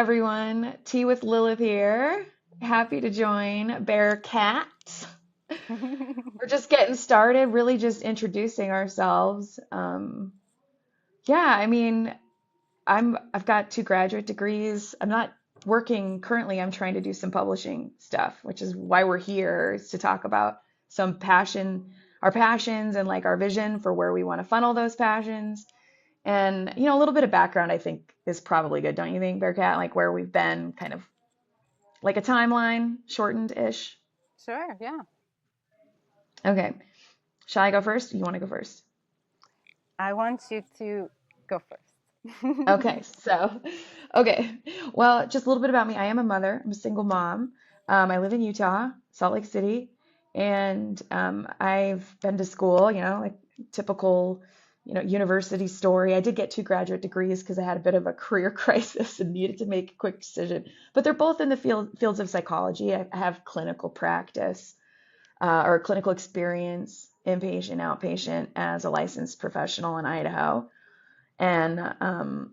everyone. Tea with Lilith here. Happy to join Bearcat. We're just getting started, really just introducing ourselves. Yeah, I mean, I've got two graduate degrees. I'm not working currently. I'm trying to do some publishing stuff, which is why we're here, is to talk about some our passions and like our vision for where we want to funnel those passions. And, a little bit of background I think is probably good, don't you think, Bearcat? Like where we've been, kind of like a timeline, shortened-ish. Sure, yeah. Okay. Shall I go first? You want to go first? I want you to go first. Okay, okay. Well, just a little bit about me. I am a mother. I'm a single mom. I live in Utah, Salt Lake City, and I've been to school, like typical, university story. I did get two graduate degrees because I had a bit of a career crisis and needed to make a quick decision. But they're both in the fields of psychology. I have clinical practice or clinical experience, inpatient, outpatient, as a licensed professional in Idaho. And I'm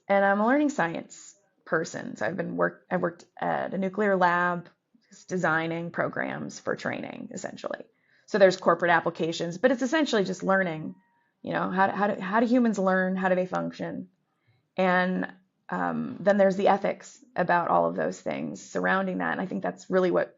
a learning science person. So I've worked at a nuclear lab, just designing programs for training, essentially. So there's corporate applications, but it's essentially just learning. How do humans learn? How do they function? And then there's the ethics about all of those things surrounding that. And I think that's really what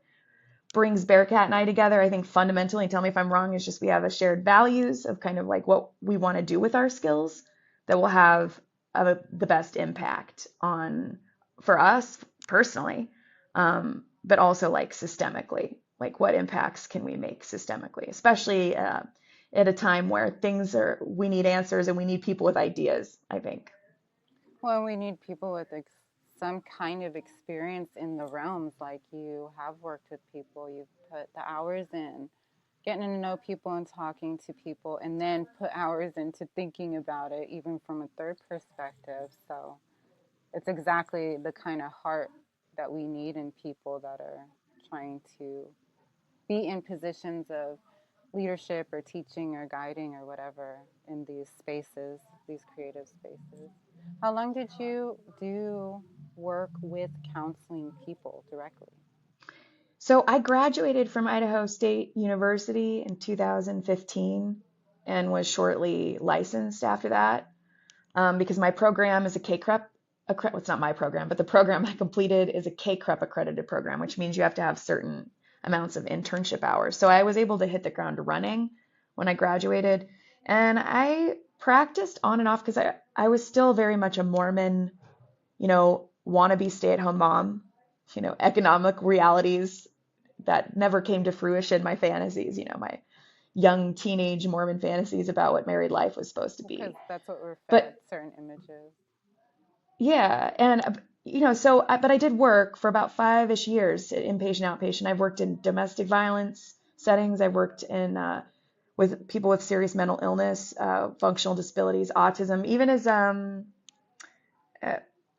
brings Bearcat and I together. I think fundamentally, tell me if I'm wrong, is just we have a shared values of kind of like what we want to do with our skills that will have the best impact on for us personally, but also like systemically, like what impacts can we make systemically, especially at a time where we need answers and we need people with ideas, I think. Well, we need people with some kind of experience in the realms. Like you have worked with people, you've put the hours in, getting to know people and talking to people, and then put hours into thinking about it, even from a third perspective. So it's exactly the kind of heart that we need in people that are trying to be in positions of leadership or teaching or guiding or whatever in these spaces, these creative spaces. How long did you do work with counseling people directly? So I graduated from Idaho State University in 2015 and was shortly licensed after that, because my program is a K-CREP. Well, it's not my program, but the program I completed is a K-CREP accredited program, which means you have to have certain amounts of internship hours. So I was able to hit the ground running when I graduated. And I practiced on and off because I was still very much a Mormon, wannabe stay-at-home mom, economic realities that never came to fruition, my fantasies, my young teenage Mormon fantasies about what married life was supposed to Because be. that's what we're fed, But certain images. yeah, and but I did work for about 5-ish years, inpatient, outpatient. I've worked in domestic violence settings. I've worked in with people with serious mental illness, functional disabilities, autism. Even as uh,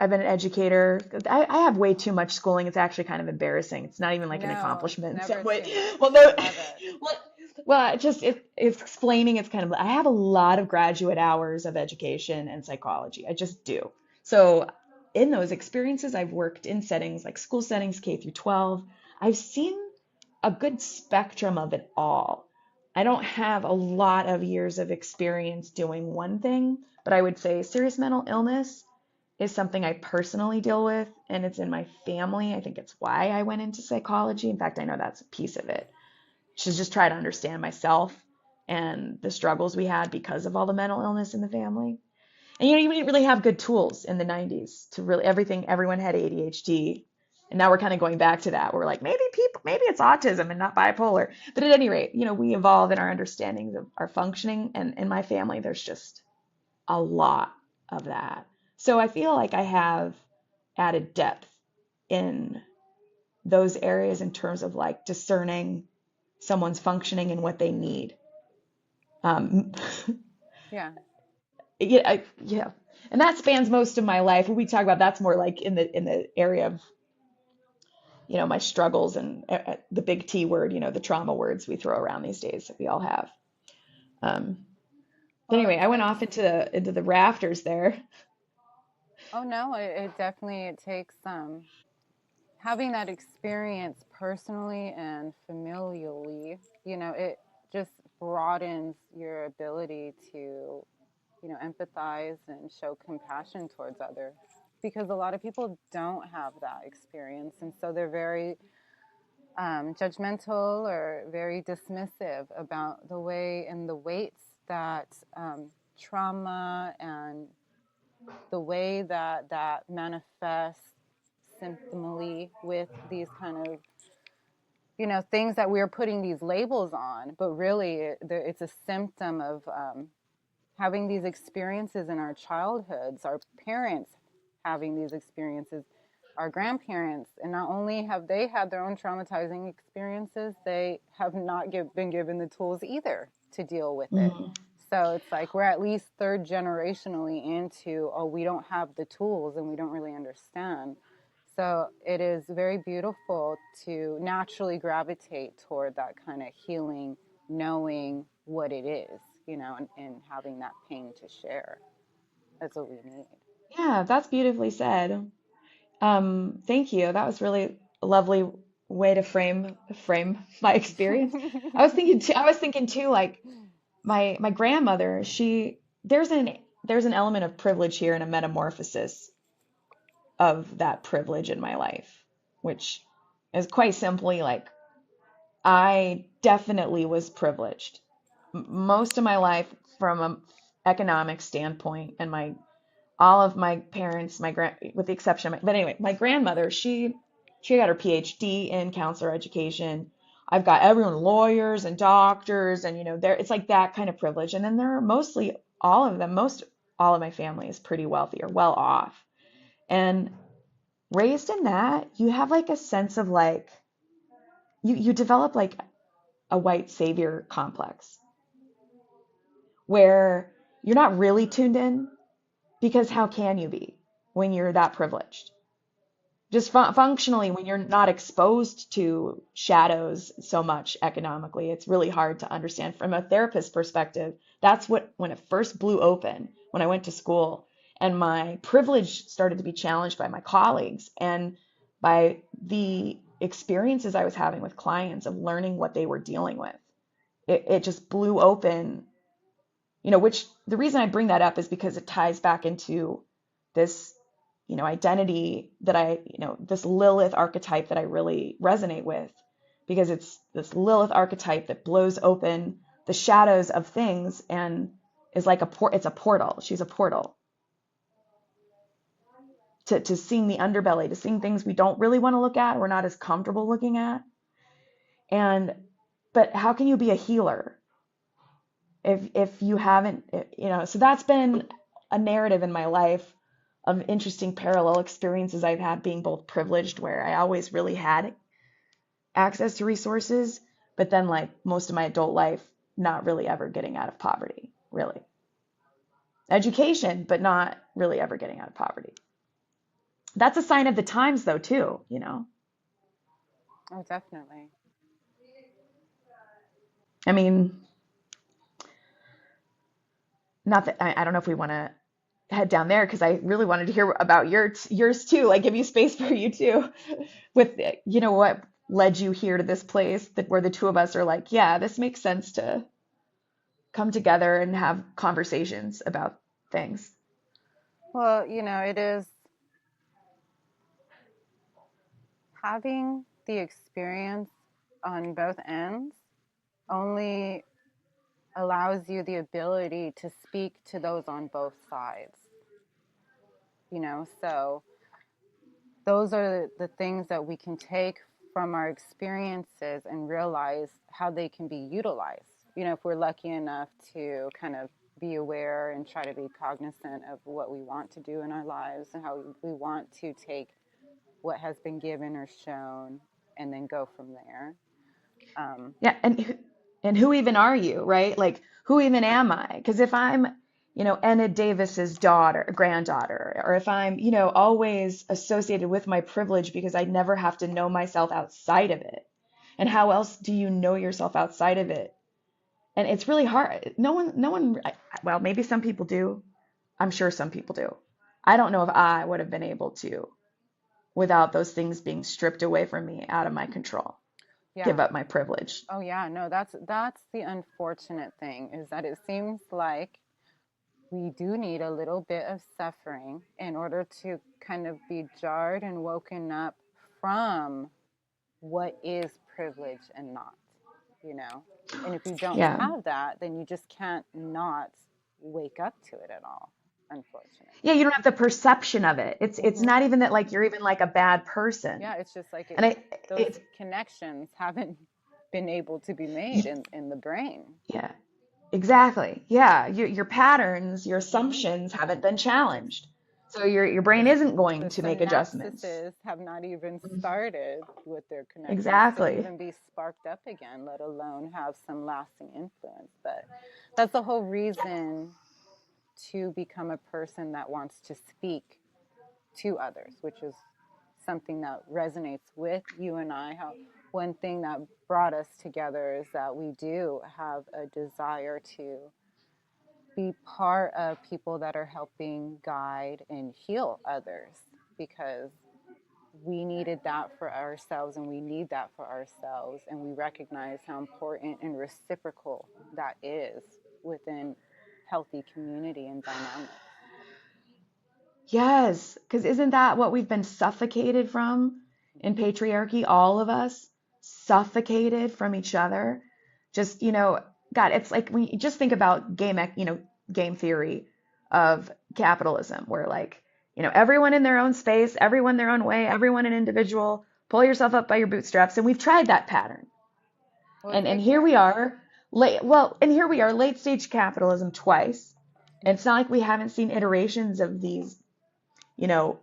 I've been an educator. I have way too much schooling. It's actually kind of embarrassing. It's not even like an No, it's accomplishment in never some way. too much. Well, no, I love it. well, it's explaining. It's kind of, I have a lot of graduate hours of education and psychology. I just do. So in those experiences, I've worked in settings like school settings, K through 12. I've seen a good spectrum of it all. I don't have a lot of years of experience doing one thing, but I would say serious mental illness is something I personally deal with, and it's in my family. I think it's why I went into psychology. In fact, I know that's a piece of it, to just try to understand myself and the struggles we had because of all the mental illness in the family. And you didn't really have good tools in the 90s to really everyone had ADHD. And now we're kind of going back to that. We're like, maybe it's autism and not bipolar. But at any rate, we evolve in our understandings of our functioning. And in my family, there's just a lot of that. So I feel like I have added depth in those areas in terms of like discerning someone's functioning and what they need. Um, Yeah. yeah, and that spans most of my life. When we talk about, that's more like in the area of my struggles and the big T word, the trauma words we throw around these days that we all have. Um, but Well, anyway, it's I went like off into the rafters there. Oh no, it definitely it takes having that experience personally and familially, it just broadens your ability to, empathize and show compassion towards others, because a lot of people don't have that experience. And so they're very judgmental or very dismissive about the way and the weights that trauma and the way that that manifests symptomally with these kind of things that we're putting these labels on, but really it's a symptom of having these experiences in our childhoods, our parents having these experiences, our grandparents, and not only have they had their own traumatizing experiences, they have not been given the tools either to deal with it. Mhm. So it's like we're at least third generationally into, oh, we don't have the tools and we don't really understand. So it is very beautiful to naturally gravitate toward that kind of healing, knowing what it is, and having that pain to share. That's what we need. Yeah, that's beautifully said. Thank you. That was really a lovely way to frame my experience. I was thinking too, like my grandmother, there's an element of privilege here and a metamorphosis of that privilege in my life, which is quite simply like I definitely was privileged most of my life from an economic standpoint, and my all of my parents, with the exception of but anyway, my grandmother, she got her PhD in counselor education. I've got everyone lawyers and doctors, and there it's like that kind of privilege. And then there are mostly most all of my family is pretty wealthy or well off. And raised in that, you have like a sense of like you develop like a white savior complex where you're not really tuned in, because how can you be when you're that privileged? Just functionally, when you're not exposed to shadows so much economically, it's really hard to understand. From a therapist perspective, that's what, when it first blew open, when I went to school and my privilege started to be challenged by my colleagues and by the experiences I was having with clients of learning what they were dealing with. It just blew open, which the reason I bring that up is because it ties back into this, identity that this Lilith archetype that I really resonate with, because it's this Lilith archetype that blows open the shadows of things and is like it's a portal. She's a portal to seeing the underbelly, to seeing things we don't really want to look at, we're not as comfortable looking at. But how can you be a healer if you haven't, so that's been a narrative in my life of interesting parallel experiences I've had, being both privileged, where I always really had access to resources, but then like most of my adult life, not really ever getting out of poverty, really. Education, but not really ever getting out of poverty. That's a sign of the times though, too. Oh, definitely. I mean, not that I don't know if we want to head down there, because I really wanted to hear about yours too, like give you space for you too, with what led you here to this place, that where the two of us are like, yeah, this makes sense to come together and have conversations about things. Well, it is having the experience on both ends only allows you the ability to speak to those on both sides, so those are the things that we can take from our experiences and realize how they can be utilized. If we're lucky enough to kind of be aware and try to be cognizant of what we want to do in our lives and how we want to take what has been given or shown and then go from there. Yeah, and who even are you, right? Like, who even am I? Because if I'm, Enid Davis's granddaughter, or if I'm, always associated with my privilege because I never have to know myself outside of it. And how else do you know yourself outside of it? And it's really hard. No one, well, maybe some people do. I'm sure some people do. I don't know if I would have been able to without those things being stripped away from me out of my control, give Yeah. up my privilege. Oh yeah, no, that's the unfortunate thing is that it seems like we do need a little bit of suffering in order to kind of be jarred and woken up from what is privilege and not, you know? And if you don't Yeah. have that, then you just can't not wake up to it at all, Yeah, unfortunately. you don't have the perception of it. It's Hmm. not even that like you're even like a bad person. Yeah, it's just like And those it's connections haven't been able to be made in the brain. yeah, exactly. Yeah, your patterns, your Hmm. assumptions haven't been challenged. So your brain isn't going The to make adjustments. synapses have not even started with their connections to Exactly. even be sparked up again, let alone have some lasting influence. But that's the whole reason to become a person that wants to speak to others, which is something that resonates with you and I. How one thing that brought us together is that we do have a desire to be part of people that are helping guide and heal others, because we needed that for ourselves and we need that for ourselves, and we recognize how important and reciprocal that is within healthy community and dynamics. Yes, because isn't that what we've been suffocated from in Mm-hmm. patriarchy? All of us suffocated from each other. Just, God, it's like when you just think about game theory of capitalism, where like, everyone in their own space, everyone their own way, everyone an individual, pull yourself up by your bootstraps. And we've tried that pattern. Well, it's And here we ignorance. are, late stage capitalism twice. And it's not like we haven't seen iterations of these, you know,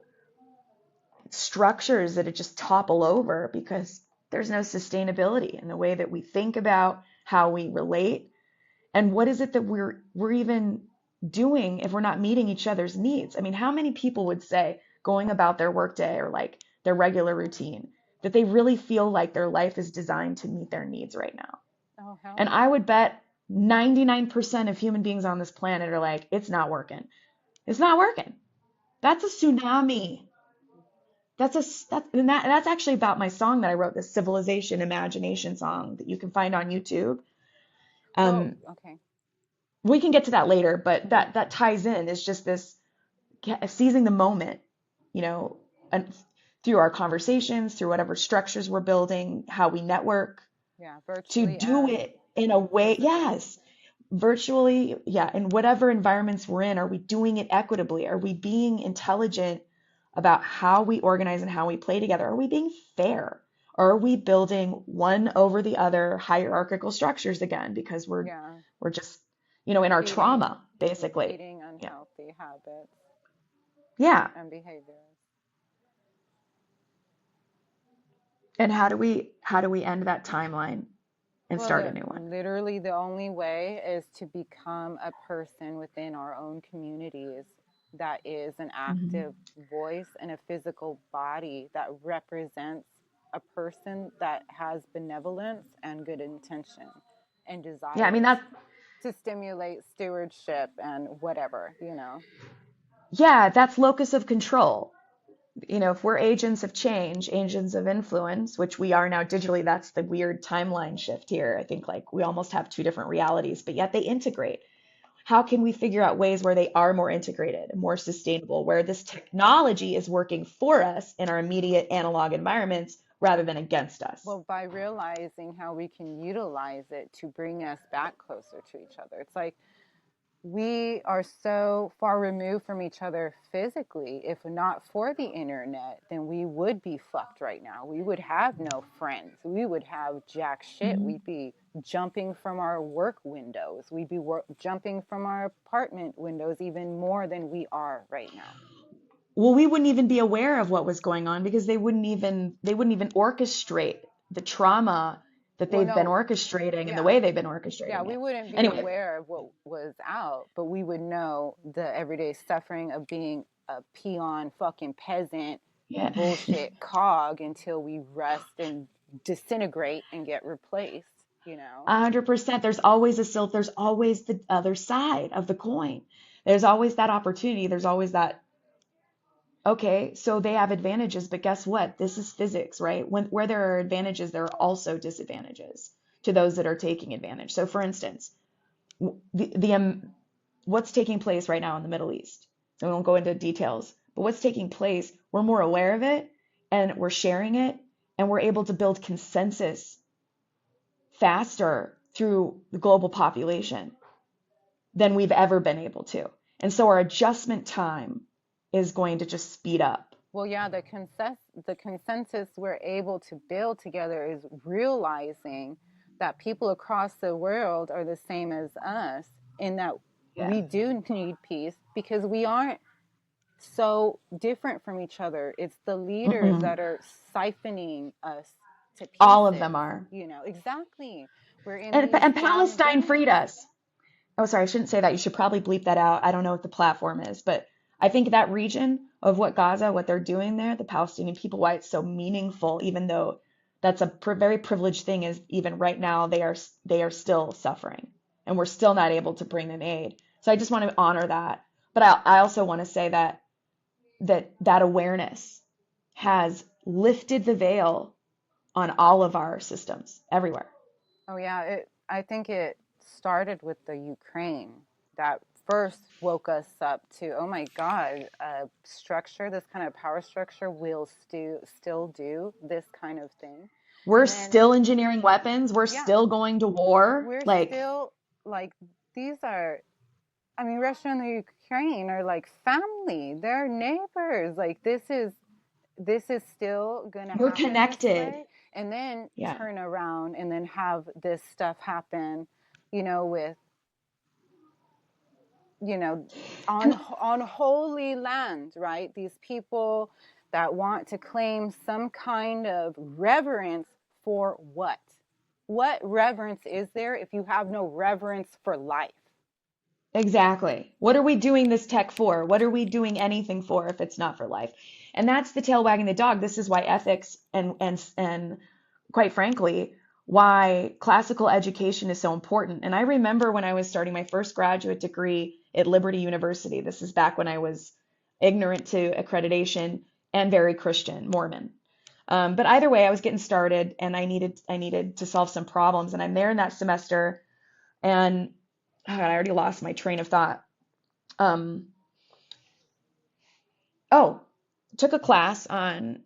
structures that it just topple over because there's no sustainability in the way that we think about how we relate and what is it that we're even doing if we're not meeting each other's needs. I mean, how many people would say going about their workday or like their regular routine that they really feel like their life is designed to meet their needs right now? Oh, hell And no. I would bet 99% of human beings on this planet are like, it's not working. It's not working. That's a tsunami. That's actually about my song that I wrote, this civilization imagination song that you can find on YouTube. Well, Um, okay. we can get to that later, but Hmm. that ties in. It's just this seizing the moment, you know, and through our conversations, through whatever structures we're building, how we network, Yeah, to virtually do and it in a way, physically. yes, virtually, yeah, in whatever environments we're in, are we doing it equitably? Are we being intelligent about how we organize and how we play together? Are we being fair? Or are we building one over the other hierarchical structures again because Yeah, we're just, in our feeding, trauma, basically. feeding Yeah. unhealthy habits Yeah. and behaviors. And how do we end that timeline and Well, start a new one? literally the only way is to become a person within our own communities that is an Hmm. active voice and a physical body that represents a person that has benevolence and good intention and Yeah, I mean desires that's to stimulate stewardship and whatever, you know. yeah, that's locus of control. If we're agents of change, agents of influence, which we are now digitally, that's the weird timeline shift here. I think like we almost have two different realities, but yet they integrate. How can we figure out ways where they are more integrated, more sustainable, where this technology is working for us in our immediate analog environments rather than against us? Well, by realizing how we can utilize it to bring us back closer to each other. It's like we are so far removed from each other physically. If not for the internet, then we would be fucked right now. We would have no friends. We would have jack shit. Mhm. We'd be jumping from our work windows. We'd be jumping from our apartment windows even more than we are right now. Well, we wouldn't even be aware of what was going on because they wouldn't even orchestrate the trauma that Well, they've been no, orchestrating and the yeah. way they've been Yeah, orchestrating we it. wouldn't be Anyway, aware of what was out, but we would know the everyday suffering of being a peon fucking peasant yeah. bullshit cog until we rust and disintegrate and get replaced, you know? 100%. There's always the other side of the coin. There's always that opportunity. There's always that Okay, so they have advantages, but guess what? This is physics, right? Where there are advantages, there are also disadvantages to those that are taking advantage. So, for instance, what's taking place right now in the Middle East. So we won't go into details, but what's taking place, we're more aware of it and we're sharing it and we're able to build consensus faster through the global population than we've ever been able to. And so our adjustment time is going to just speed up. Well, yeah, the consensus we're able to build together is realizing that people across the world are the same as us, in that Yeah. we do need peace because we aren't so different from each other. It's the leaders Mm-mm. that are siphoning us to All of pieces, them are. you know. Exactly. We're in these And down Palestine freed games. us. Oh, sorry, I shouldn't say that. You should probably bleep that out. I don't know what the platform is, but I think that region of what Gaza, what they're doing there, the Palestinian people, why it's so meaningful, even though that's a very privileged thing, is even right now they are still suffering, and we're still not able to bring them aid. So I just want to honor that, but I also want to say that that awareness has lifted the veil on all of our systems everywhere. Oh yeah, I think it started with the Ukraine that first woke us up to, oh my God, structure, this kind of power structure will still do this kind of thing. We're And then, still engineering weapons. We're yeah, still going to war. we're Like, still like, these are, I mean, Russia and the Ukraine are like family. They're neighbors. Like this is still going to we're happen this connected. way, and then Yeah. turn around and then have this stuff happen, with, you know And on holy land, right? These people that want to claim some kind of reverence for what reverence is there if you have no reverence for life? exactly. What are we doing this tech for? What are we doing anything for if it's not for life? And that's the tail wagging the dog. This is why ethics and quite frankly, why classical education is so important. And I remember when I was starting my first graduate degree at Liberty University. This is back when I was ignorant to accreditation and very Christian, Mormon. But either way, I was getting started and I needed to solve some problems. And I'm there in that semester and oh God, I already lost my train of thought. Um, oh, took a class on,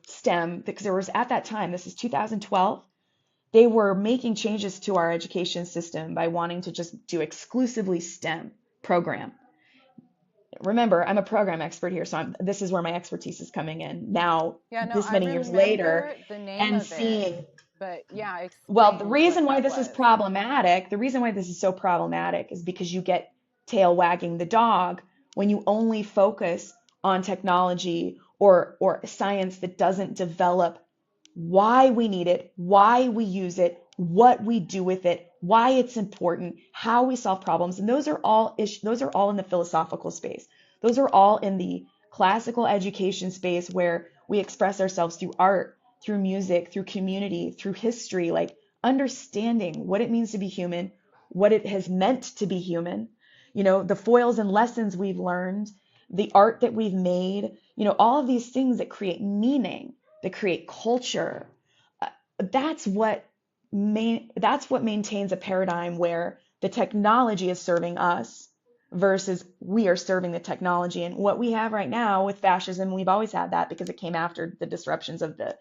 STEM because there was at that time, this is 2012, they were making changes to our education system by wanting to just do exclusively STEM program. Remember, I'm a program expert here, so this is where my expertise is coming in now, Yeah, no, this I many years later, remember the name and of it, seeing. but yeah, Well, the explain what reason why that this is was. problematic, the reason why this is so problematic is because you get tail wagging the dog when you only focus on technology or science that doesn't develop why we need it, why we use it, what we do with it, why it's important, how we solve problems. And those are all in the philosophical space. Those are all in the classical education space where we express ourselves through art, through music, through community, through history, like understanding what it means to be human, what it has meant to be human, the foils and lessons we've learned, the art that we've made, all of these things that create meaning, that create culture. Uh, that's what maintains a paradigm where the technology is serving us versus we are serving the technology. And what we have right now with fascism, we've always had that because it came after the disruptions of the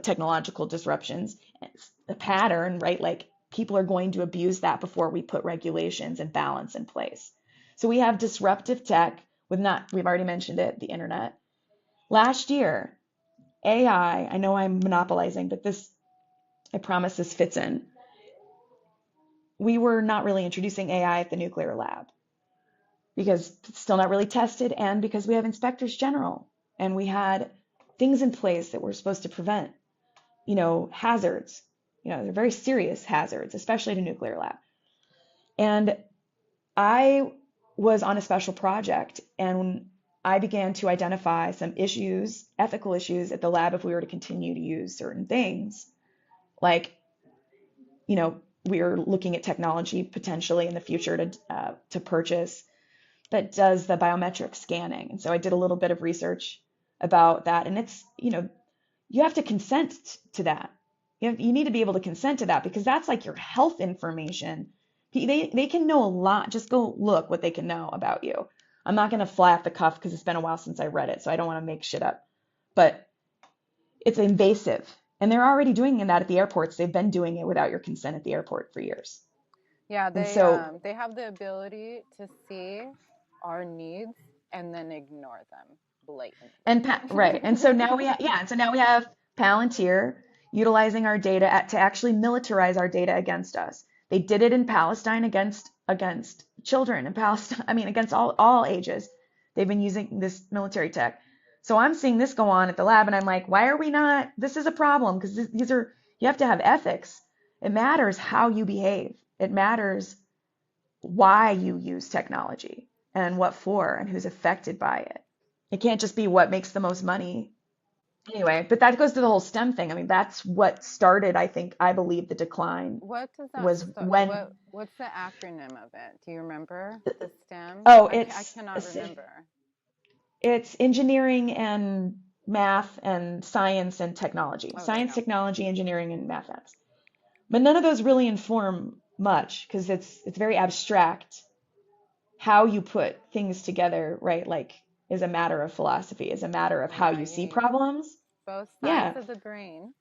technological disruptions. It's a pattern, right? Like people are going to abuse that before we put regulations and balance in place. So we have disruptive tech with we've already mentioned it, the internet. Last year, AI, I know I'm monopolizing, but I promise this fits in. We were not really introducing AI at the nuclear lab because it's still not really tested and because we have inspectors general and we had things in place that were supposed to prevent, hazards. They're very serious hazards, especially at a nuclear lab. And I was on a special project and I began to identify some issues, ethical issues at the lab if we were to continue to use certain things. Like, we are looking at technology potentially in the future to purchase that does the biometric scanning. And so I did a little bit of research about that. And it's, you have to consent to that. You need to be able to consent to that because that's like your health information. They can know a lot. Just go look what they can know about you. I'm not going to fly off the cuff because it's been a while since I read it, so I don't want to make shit up. But it's invasive. And they're already doing that at the airports. They've been doing it without your consent at the airport for years. Yeah, And so, they have the ability to see our needs and then ignore them and right. And so blatantly. now and so now we have Palantir utilizing our data to actually militarize our data against us. They did it in Palestine against children in Palestine. I mean, against all ages. They've been using this military tech. So I'm seeing this go on at the lab, and I'm like, why are we not? This is a problem because these are you have to have ethics. It matters how you behave. It matters why you use technology and what for and who's affected by it. It can't just be what makes the most money. Anyway, but that goes to the whole STEM thing. I mean, that's what started, I believe the decline What does that was when, what's the acronym of it? Do you remember the STEM? oh, I cannot remember. it's engineering and math and science and technology. Oh, there you Science, go. technology, engineering, and math. But none of those really inform much because it's very abstract. How you put things together, right? Like is a matter of philosophy, is a matter of how Yeah, you you see need problems. both sides Yeah. of the brain.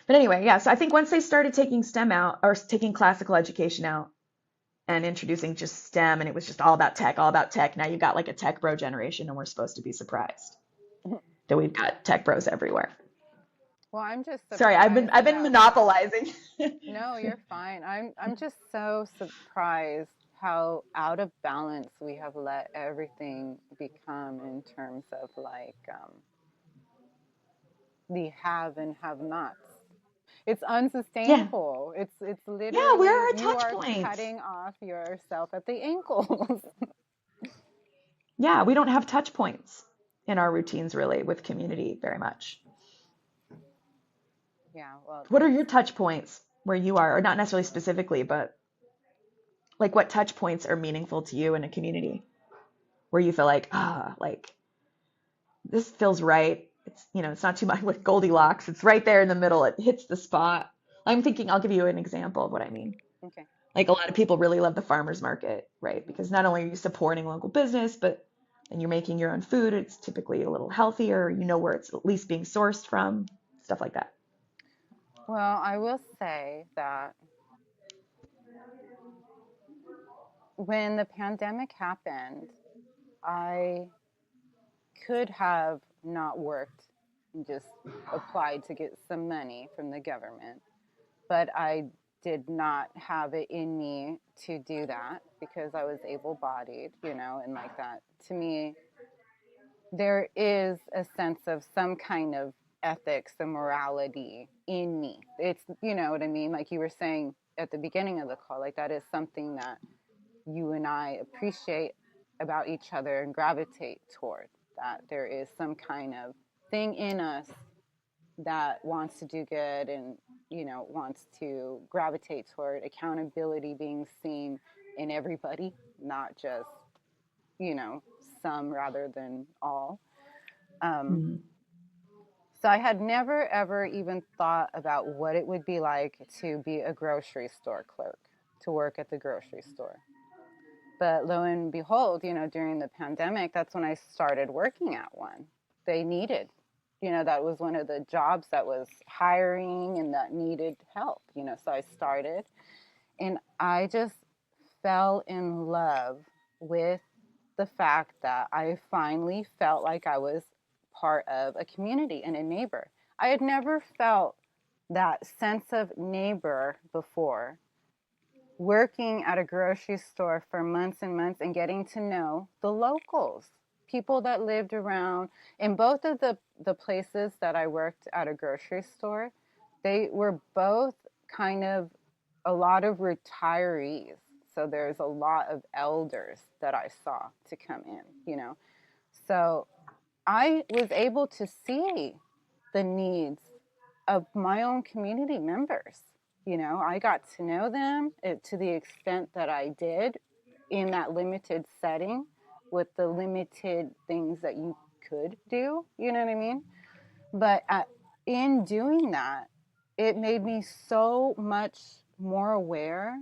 But anyway, yeah, so I think once they started taking STEM out or taking classical education out and introducing just STEM and it was just all about tech, now you got like a tech bro generation and we're supposed to be surprised that we've got tech bros everywhere. Well, I'm just Sorry, I've surprised been that monopolizing. no, you're fine. I'm just so surprised how out of balance we have let everything become in terms of like the have and have nots. It's Yeah. unsustainable. It's Yeah, where literally are our you touch are points? cutting off yourself at the ankles. Yeah, we don't have touch points in our routines really with community very much. Yeah, well, What are it's your touch points where you are, or not necessarily specifically, but like what touch points are meaningful to you in a community where you feel like this feels right. It's, it's not too much with Goldilocks. It's right there in the middle. It hits the spot. I'm thinking, I'll give you an example of what I mean. okay. Like a lot of people really love the farmers market, right? Because not only are you supporting local business, but then you're making your own food. It's typically a little healthier. You know where it's at least being sourced from, stuff like that. Well, I will say that when the pandemic happened, I could have not worked and just applied to get some money from the government, but I did not have it in me to do that because I was able bodied, and like that. To me, there is a sense of some kind of ethics and morality in me. It's, you know what I mean? Like you were saying at the beginning of the call, like that is something that you and I appreciate about each other and gravitate toward, that there is some kind of thing in us that wants to do good and wants to gravitate toward accountability being seen in everybody, not just you know some rather than all. um, Mm. so I had never ever even thought about what it would be like to be a grocery store clerk, to work at the grocery store. But lo and behold, during the pandemic, that's when I started working at one. They needed, that was one of the jobs that was hiring and that needed help, so I started and I just fell in love with the fact that I finally felt like I was part of a community and a neighbor. I had never felt that sense of neighbor before, working at a grocery store for months and months and getting to know the locals, people that lived around. In both of the places that I worked at a grocery store, they were both kind of a lot of retirees. So there's a lot of elders that I saw to come in. So I was able to see the needs of my own community members. I got to know them to the extent that I did. in that limited setting with the limited things that you could do. You know what I mean? But in doing that, it made me so much more aware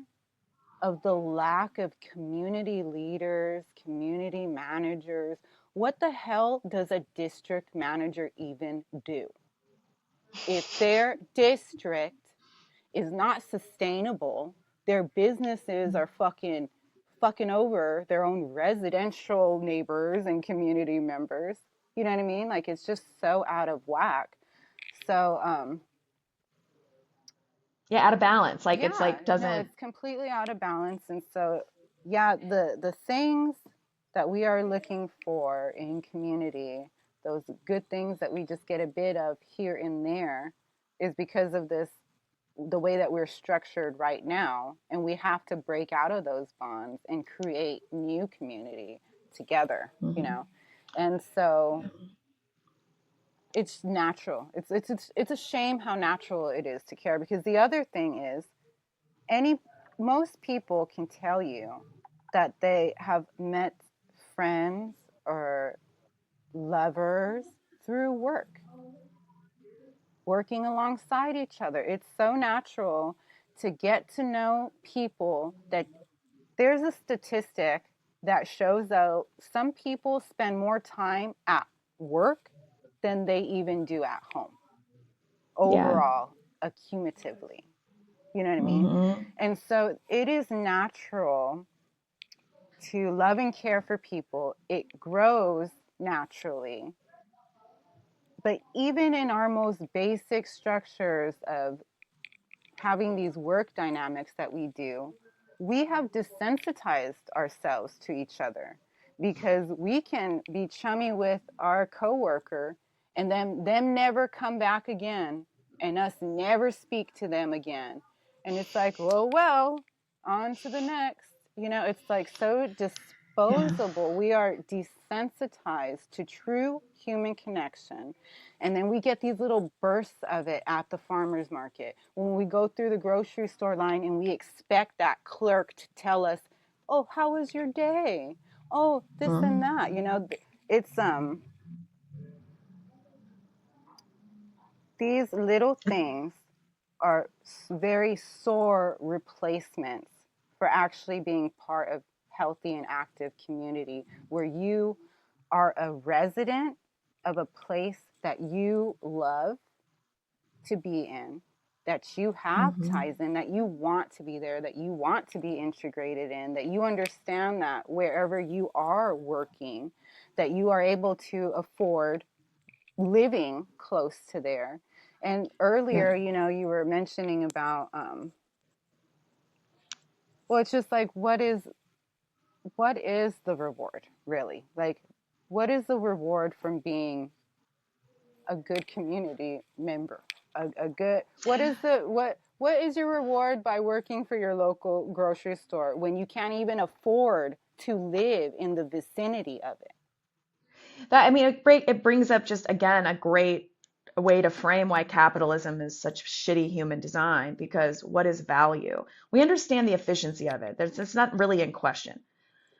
of the lack of community leaders, community managers. What the hell does a district manager even do? If their district is not sustainable, their businesses are fucking over their own residential neighbors and community members. You know what I mean? Like it's just so out of whack. So Yeah, out of balance. Like it's yeah, like no, doesn't. it's completely out of balance. And so yeah, the things that we are looking for in community, those good things that we just get a bit of here and there, is because of this, the way that we're structured right now, and we have to break out of those bonds and create new community together, you Mhm. know. And so it's natural. It's a shame how natural it is to care, because the other thing is, any most people can tell you that they have met friends or lovers through working alongside each other. It's so natural to get to know people. That there's a statistic that shows that some people spend more time at work than they even do at home Yeah. overall, accumulatively. You know what I mean? Hmm. And so it is natural to love and care for people. It grows naturally. But even in our most basic structures of having these work dynamics that we do, we have desensitized ourselves to each other, because we can be chummy with our coworker and then them never come back again and us never speak to them again. And it's like, well, on to the next. You know, it's like so Yeah. disposable. We are desensitized to true human connection. And then we get these little bursts of it at the farmer's market. When we go through the grocery store line and we expect that clerk to tell us, "Oh, how was your day? Oh, this and Mhm. that." It's these little things are very sore replacements for actually being part of healthy and active community, where you are a resident of a place that you love to be in, that you have Mhm. ties in, that you want to be there, that you want to be integrated in, that you understand that wherever you are working, that you are able to afford living close to there. And Yeah. earlier, you were mentioning about, well, it's just like, what is the reward really? Like, what is the reward from being a good community member? A good, what is your reward by working for your local grocery store when you can't even afford to live in the vicinity of it? That, I mean, it brings up just again a great way to frame why capitalism is such shitty human design, because what is value? We understand the efficiency of it. It's not really in question.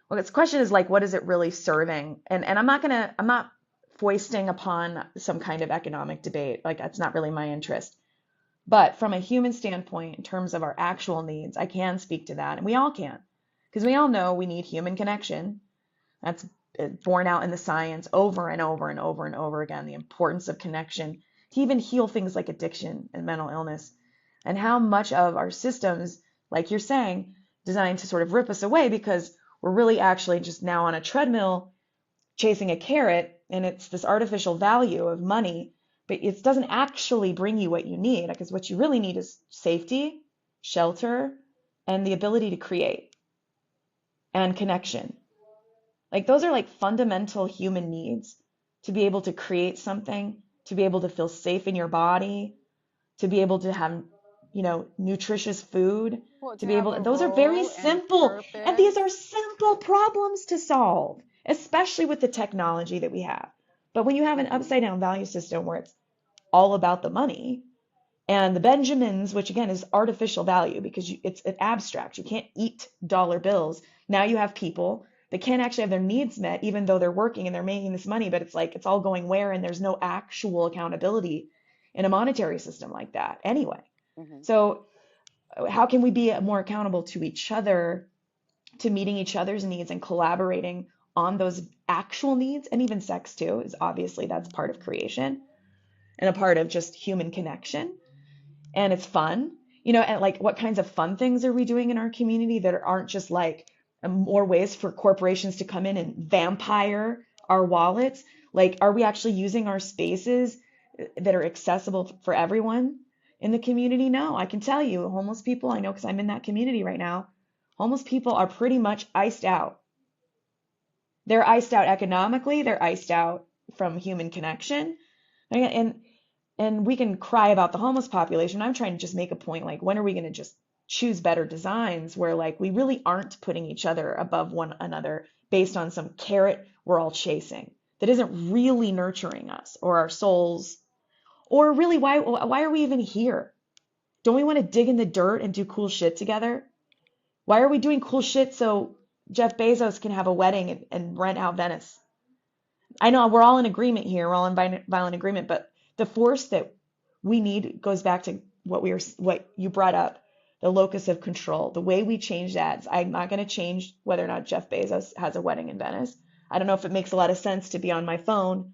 Well, its question is like, what is it really serving? And I'm not foisting upon some kind of economic debate. Like that's not really my interest. But from a human standpoint, in terms of our actual needs, I can speak to that, and we all can, because we all know we need human connection. That's borne out in the science over and over and over and over again, the importance of connection to even heal things like addiction and mental illness, and how much of our systems, like you're saying, designed to sort of rip us away because we're really actually just now on a treadmill chasing a carrot, and it's this artificial value of money, but it doesn't actually bring you what you need, because what you really need is safety, shelter, and the ability to create and connection. Like those are like fundamental human needs, to be able to create something, to be able to feel safe in your body, to be able to have, nutritious food, Well, to to be have able, a those are very role and simple. And purpose. these are simple problems to solve, especially with the technology that we have. But when you have an Hmm. upside down value system where it's all about the money, And the Benjamins, which again is artificial value because it's an abstract. You can't eat dollar bills. Now you have people that can't actually have their needs met, even though they're working and they're making this money, but it's like it's all going where, and there's no actual accountability in a monetary system like that anyway. Mm-hmm. So how can we be more accountable to each other, to meeting each other's needs and collaborating on those actual needs? And even sex too is obviously that's part of creation and a part of just human connection. And it's fun, and like what kinds of fun things are we doing in our community that aren't just like more ways for corporations to come in and vampire our wallets? Like, are we actually using our spaces that are accessible for everyone in the community? No, I can tell you, homeless people, I know because I'm in that community right now, homeless people are pretty much iced out. They're iced out economically, they're iced out from human connection. And we can cry about the homeless population. I'm trying to just make a point, like, when are we going to just choose better designs where like we really aren't putting each other above one another based on some carrot we're all chasing that isn't really nurturing us or our souls, or really why are we even here? Don't we want to dig in the dirt and do cool shit together? Why are we doing cool shit so Jeff Bezos can have a wedding and rent out Venice? I know we're all in agreement here. We're all in violent agreement, but the force that we need goes back to what you brought up, the locus of control, the way we change that. I'm not going to change whether or not Jeff Bezos has a wedding in Venice. I don't know if it makes a lot of sense to be on my phone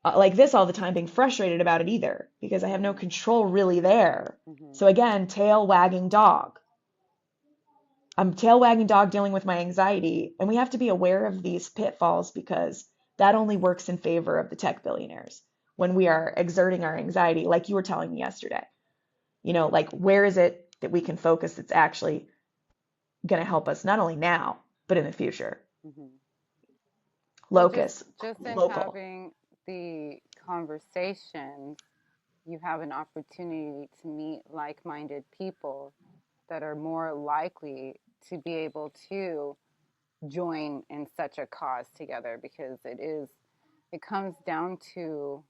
like this all the time, being frustrated about it either, because I have no control really there. Mm-hmm. So again, tail wagging dog. I'm tail wagging dog dealing with my anxiety, and we have to be aware of these pitfalls because that only works in favor of the tech billionaires when we are exerting our anxiety, like you were telling me yesterday. Like, where is it that we can focus that's actually going to help us not only now, but in the future? Mm-hmm. Well, Locus, just in local. having the conversations, you have an opportunity to meet like-minded people that are more likely to be able to join in such a cause together, because it comes down to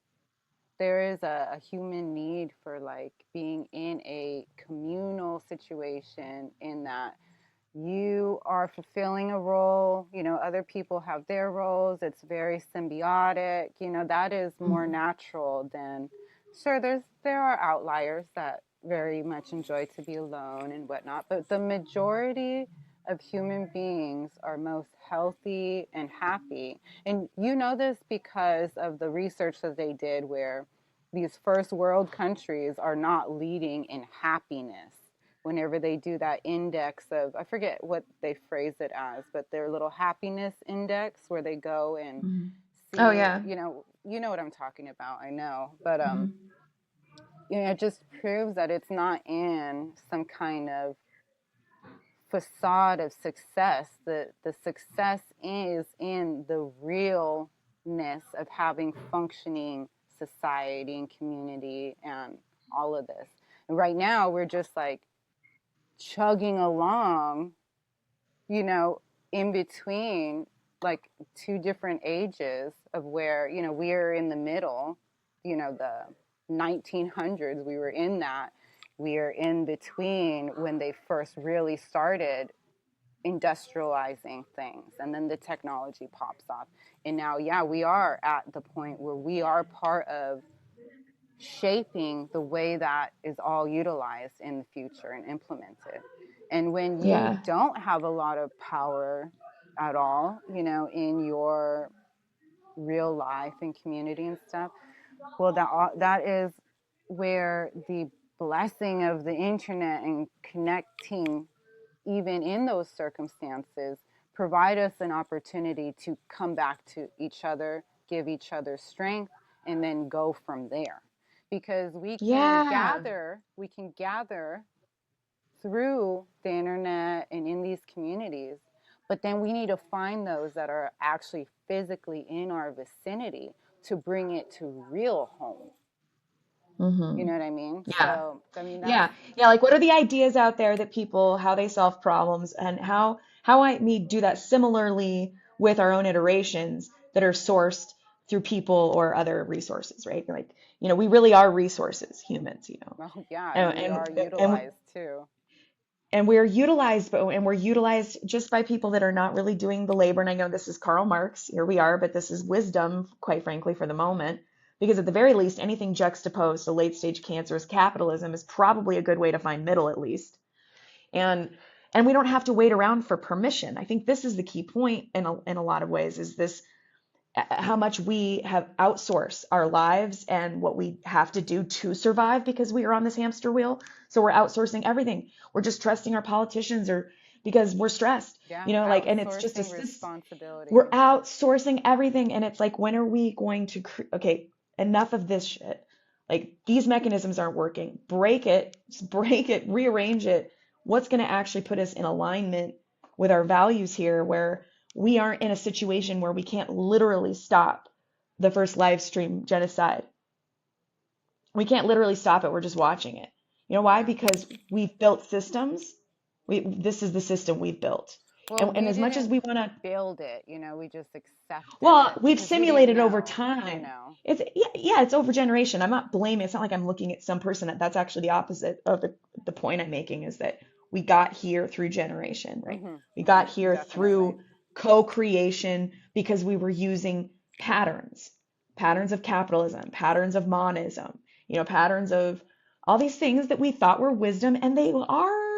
there is a human need for like being in a communal situation, in that you are fulfilling a role, other people have their roles, it's very symbiotic, that is more natural than, sure, there are outliers that very much enjoy to be alone and whatnot, but the majority of human beings are most healthy and happy. And this because of the research that they did, where these first world countries are not leading in happiness. Whenever they do that index of, I forget what they phrase it as, but their little happiness index, where they go and Oh see, yeah. you know what I'm talking about, I know, but Mm-hmm. it just proves that it's not in some kind of facade of success. The success is in the realness of having functioning society and community and all of this. And right now we're just like chugging along, in between like two different ages of where, we're in the middle, the 1900s, we were in that. We are in between when they first really started industrializing things, and then the technology pops up. And now, yeah, we are at the point where we are part of shaping the way that is all utilized in the future and implemented. And when you Yeah. don't have a lot of power at all, in your real life and community and stuff, well, that is where the blessing of the internet and connecting, even in those circumstances, provide us an opportunity to come back to each other, give each other strength, and then go from there. Because Yeah. we can gather through the internet and in these communities, but then we need to find those that are actually physically in our vicinity to bring it to real home. You Mm-hmm. know what I mean? Yeah. So, I mean, that's, Yeah. Yeah. Like, what are the ideas out there that people, how they solve problems, and how I me do that similarly with our own iterations that are sourced through people or other resources, right? Like, we really are resources, humans, Oh, yeah, and we and are and utilized too. and we're utilized, and we're utilized just by people that are not really doing the labor. And I know this is Karl Marx, here we are, but this is wisdom, quite frankly, for the moment, because at the very least, anything juxtaposed to late stage cancerous capitalism is probably a good way to find middle, at least. And we don't have to wait around for permission. I think this is the key point in a lot of ways, is this how much we have outsourced our lives and what we have to do to survive because we are on this hamster wheel. So we're outsourcing everything. We're just trusting our politicians, or because we're stressed, Yeah, like, and it's just outsourcing we're responsibility. outsourcing everything. And it's like, when are we going to, okay, enough of this shit. Like, these mechanisms aren't working. Break it, just break it, rearrange it. What's going to actually put us in alignment with our values here, where we aren't in a situation where we can't literally stop the first live stream genocide. We can't literally stop it. We're just watching it. You know why? Yeah. Because we've built systems. This is the system we've built. Well, And we as much as didn't we want to, build it, we just accepted well, it we've because we didn't simulated over know, time. It's, yeah, it's over generation. I'm not blaming. It's not like I'm looking at some person. That's actually the opposite of the point I'm making, is that we got here through generation, right? We got here Definitely. through co-creation because we were using patterns of capitalism, patterns of monism, patterns of all these things that we thought were wisdom, and they are.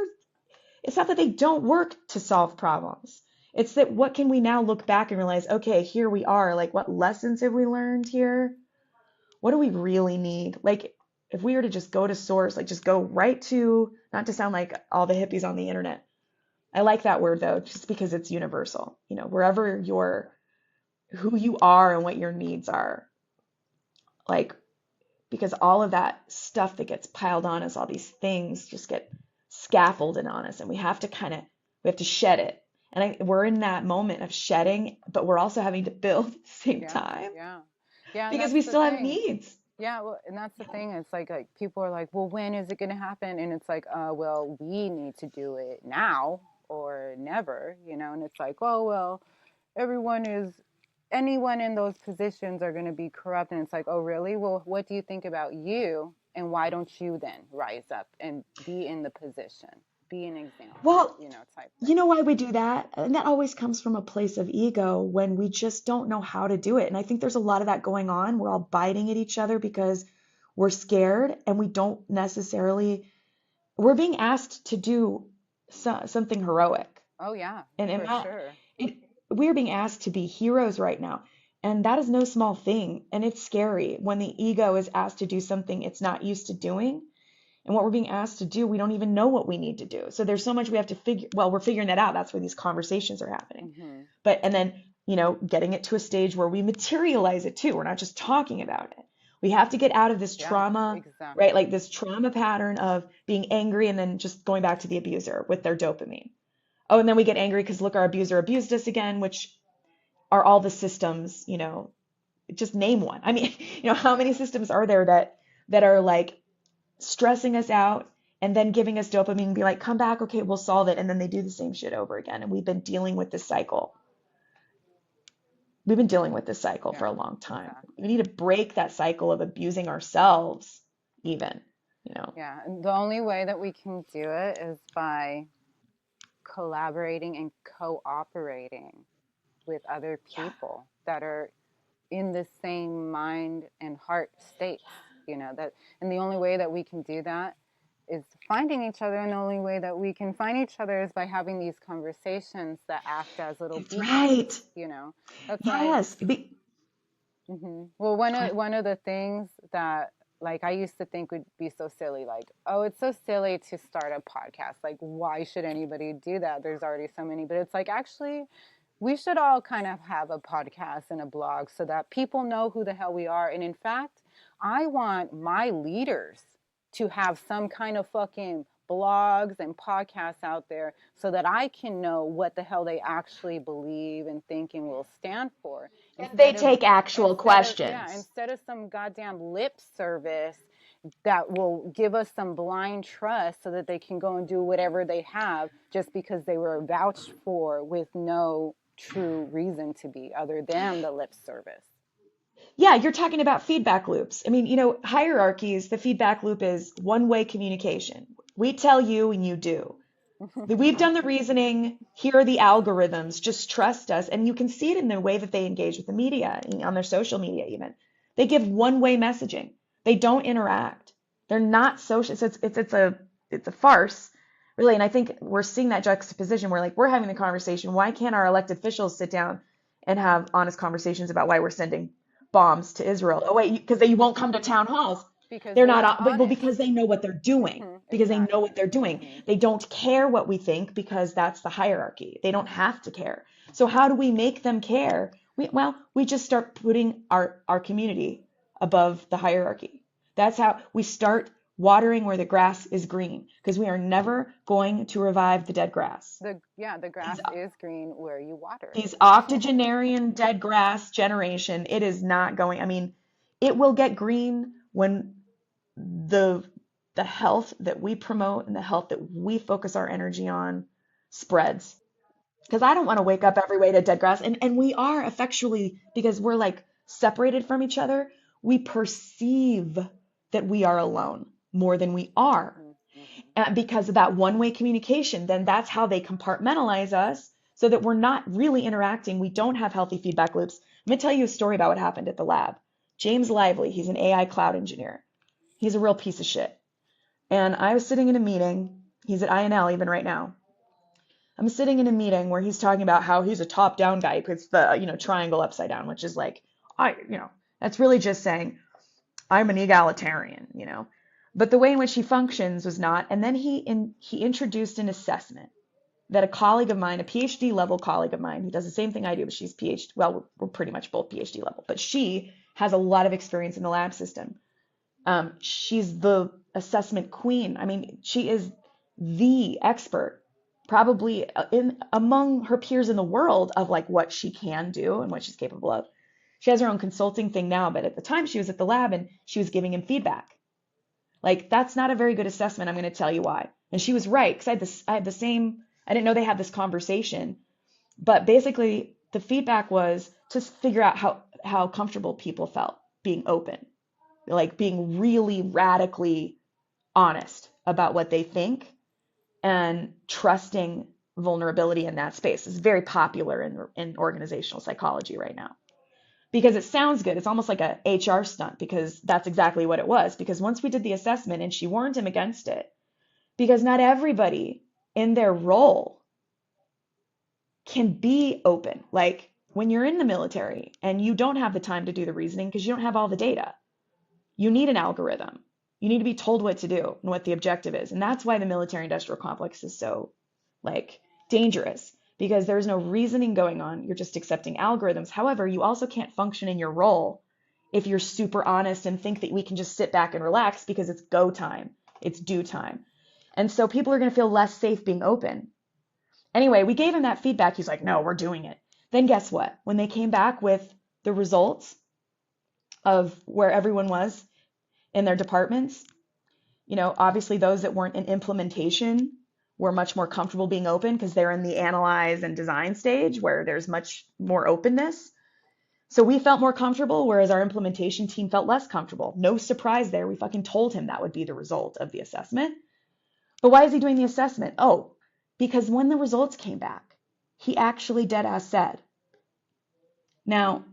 It's not that they don't work to solve problems. It's that, what can we now look back and realize, okay, here we are. Like, what lessons have we learned here? What do we really need? Like, if we were to just go to source, like, just go right to, not to sound like all the hippies on the internet. I like that word though, just because it's universal. Wherever who you are and what your needs are. Like, because all of that stuff that gets piled on us, all these things just get scaffolded on us, and we have to shed it. And we're in that moment of shedding, but we're also having to build at the same Yeah, time, yeah. Yeah, and because that's we the still have thing. needs. Yeah, well, and that's the thing. It's like people are like, well, when is it going to happen? And it's like, well, we need to do it now or never, and it's like, oh, well, everyone is, anyone in those positions are going to be corrupt. And it's like, oh, really? Well, what do you think about you? And why don't you then rise up and be in the position, be an example, Well, type you know thing. why we do that? And that always comes from a place of ego, when we just don't know how to do it. And I think there's a lot of that going on. We're all biting at each other because we're scared, and we don't necessarily, we're being asked to do something heroic. Oh, yeah, And for sure. we're being asked to be heroes right now. And that is no small thing. And it's scary when the ego is asked to do something it's not used to doing. And what we're being asked to do, we don't even know what we need to do. So there's so much we have to figure. Well, we're figuring that out. That's where these conversations are happening. Mm-hmm. And then, getting it to a stage where we materialize it too. We're not just talking about it. We have to get out of this Yeah, trauma, right? exactly. Like this trauma pattern of being angry and then just going back to the abuser with their dopamine. Oh, and then we get angry because, look, our abuser abused us again, which are all the systems, just name one. I mean, how many systems are there that are like stressing us out and then giving us dopamine and be like, come back, okay, we'll solve it. And then they do the same shit over again. And we've been dealing with this cycle. We've been dealing with this cycle for Yeah, a long time. We exactly. need to break that cycle of abusing ourselves, even, Yeah, and the only way that we can do it is by collaborating and cooperating with other Yeah. people that are in the same mind and heart states, that, and the only way that we can do that is finding each other, and the only way that we can find each other is by having these conversations that act as little That's beacons. right. That's why. Yes. Well, one Go of ahead. one of the things that, like, I used to think would be so silly, like, oh, it's so silly to start a podcast. Like, why should anybody do that? There's already so many. But it's like, actually, we should all kind of have a podcast and a blog so that people know who the hell we are. And in fact, I want my leaders to have some kind of fucking blogs and podcasts out there so that I can know what the hell they actually believe and think and will stand for, And they instead of take actual questions. instead of some goddamn lip service that will give us some blind trust so that they can go and do whatever they have just because they were vouched for with no true reason to be other than the lip service. Yeah, you're talking about feedback loops. I mean, hierarchies, the feedback loop is one-way communication. We tell you and you do. We've done the reasoning. Here are the algorithms. Just trust us. And you can see it in the way that they engage with the media, on their social media even. They give one-way messaging. They don't interact. They're not social. So it's a farce, really. And I think we're seeing that juxtaposition where like we're having the conversation. Why can't our elected officials sit down and have honest conversations about why we're sending bombs to Israel? Oh wait, because they won't come to town halls. Because They're they not, aren't well, because honest. they know what they're doing. Because they know what Exactly. they're doing. They don't care what we think because that's the hierarchy. They don't have to care. So how do we make them care? We just start putting our community above the hierarchy. That's how we start watering where the grass is green, because we are never going to revive the dead grass. The These grass is green where you water these it. octogenarian dead grass generation, it is not going. I mean, it will get green when the the health that we promote and the health that we focus our energy on spreads. Because I don't want to wake up every way to dead grass. And we are effectually, because we're like separated from each other, we perceive that we are alone more than we are. And because of that one-way communication, then that's how they compartmentalize us so that we're not really interacting. We don't have healthy feedback loops. I'm going to tell you a story about what happened at the lab. James Lively, he's an AI cloud engineer. He's a real piece of shit. And I was sitting in a meeting. He's at INL even right now. I'm sitting in a meeting where he's talking about how he's a top-down guy. He puts the, triangle upside down, which is like, that's really just saying I'm an egalitarian. But the way in which he functions was not. And then he introduced an assessment that a colleague of mine, a PhD level colleague of mine, who does the same thing I do, but she's PhD. Well, we're pretty much both PhD level, but she has a lot of experience in the lab system. She's the assessment queen. I mean, she is the expert, probably in among her peers in the world, of like what she can do and what she's capable of. She has her own consulting thing now, but at the time she was at the lab and she was giving him feedback. Like, that's not a very good assessment. I'm going to tell you why. And she was right, because I had the same. I didn't know they had this conversation, but basically the feedback was to figure out how comfortable people felt being open, like being really radically honest about what they think and trusting vulnerability in that space. Is very popular in organizational psychology right now, because it sounds good. It's almost like a HR stunt, because that's exactly what it was. Because once we did the assessment and she warned him against it, because not everybody in their role can be open. Like when you're in the military and you don't have the time to do the reasoning because you don't have all the data, you need an algorithm. You need to be told what to do and what the objective is. And that's why the military industrial complex is so like dangerous, because there's no reasoning going on. You're just accepting algorithms. However, you also can't function in your role if you're super honest and think that we can just sit back and relax because it's go time. It's due time. And so people are going to feel less safe being open. Anyway, we gave him that feedback. He's like, no, we're doing it. Then guess what? When they came back with the results of where everyone was in their departments, obviously those that weren't in implementation were much more comfortable being open because they're in the analyze and design stage where there's much more openness. So we felt more comfortable, whereas our implementation team felt less comfortable. No surprise there. We fucking told him that would be the result of the assessment. But why is he doing the assessment? Oh, because when the results came back, he actually dead ass said, now,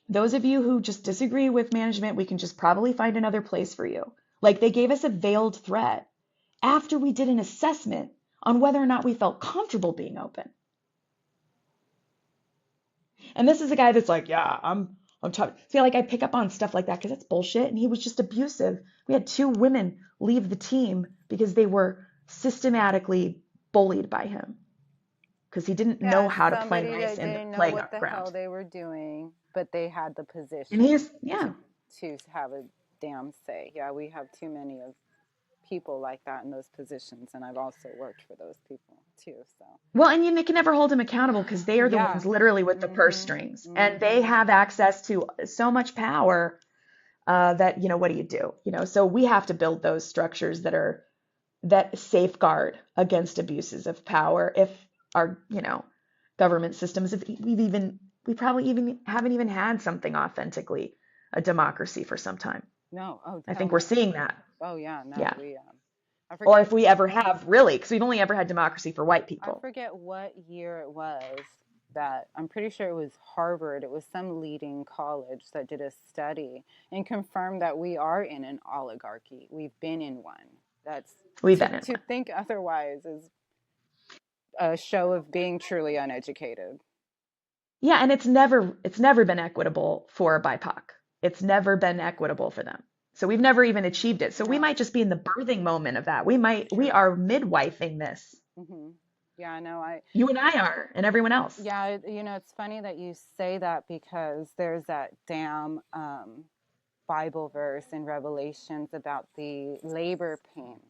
those of you who just disagree with management, we can just probably find another place for you. Like, they gave us a veiled threat after we did an assessment on whether or not we felt comfortable being open. And this is a guy that's like, yeah, I'm tough. See, like I pick up on stuff like that because that's bullshit. And he was just abusive. We had 2 women leave the team because they were systematically bullied by him because he didn't know how to play Somebody nice that in the didn't know what the hell playground. they were doing, but they had the And position he's, yeah. to have a damn say. Yeah, we have too many of people like that in those positions, and I've also worked for those people too. So Well, and you can never hold them accountable because they are the yeah. ones literally with the purse strings, and they have access to so much power that, what do you do? So we have to build those structures that safeguard against abuses of power. If our, government systems, if we've even we probably even haven't even had something authentically a democracy for some time. No. Oh, I hell think we're no. seeing that. Oh yeah, no. Yeah. We I Or forget if we ever have, really, because we've only ever had democracy for white I people. forget what year it was that I'm pretty sure it was Harvard. It was some leading college that did a study and confirmed that we are in an oligarchy. We've been in one. That's We've to been in to one. think otherwise is a show of being truly uneducated. Yeah, and it's never been equitable for BIPOC. It's never been equitable for them. So we've never even achieved it. So we No, might just be in the birthing moment of that. We true. are midwifing this. Hmm. Yeah, no, I You and I are, and everyone else. yeah, it's funny that you say that because there's that damn Bible verse in Revelations about the labor pains.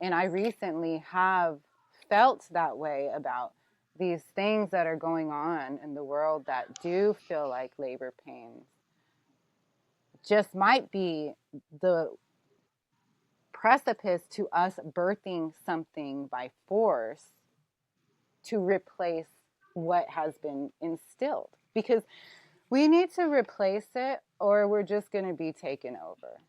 And I recently have felt that way about these things that are going on in the world that do feel like labor pains. Just might be the precipice to us birthing something by force to replace what has been instilled. Because we need to replace it or we're just going to be taken over.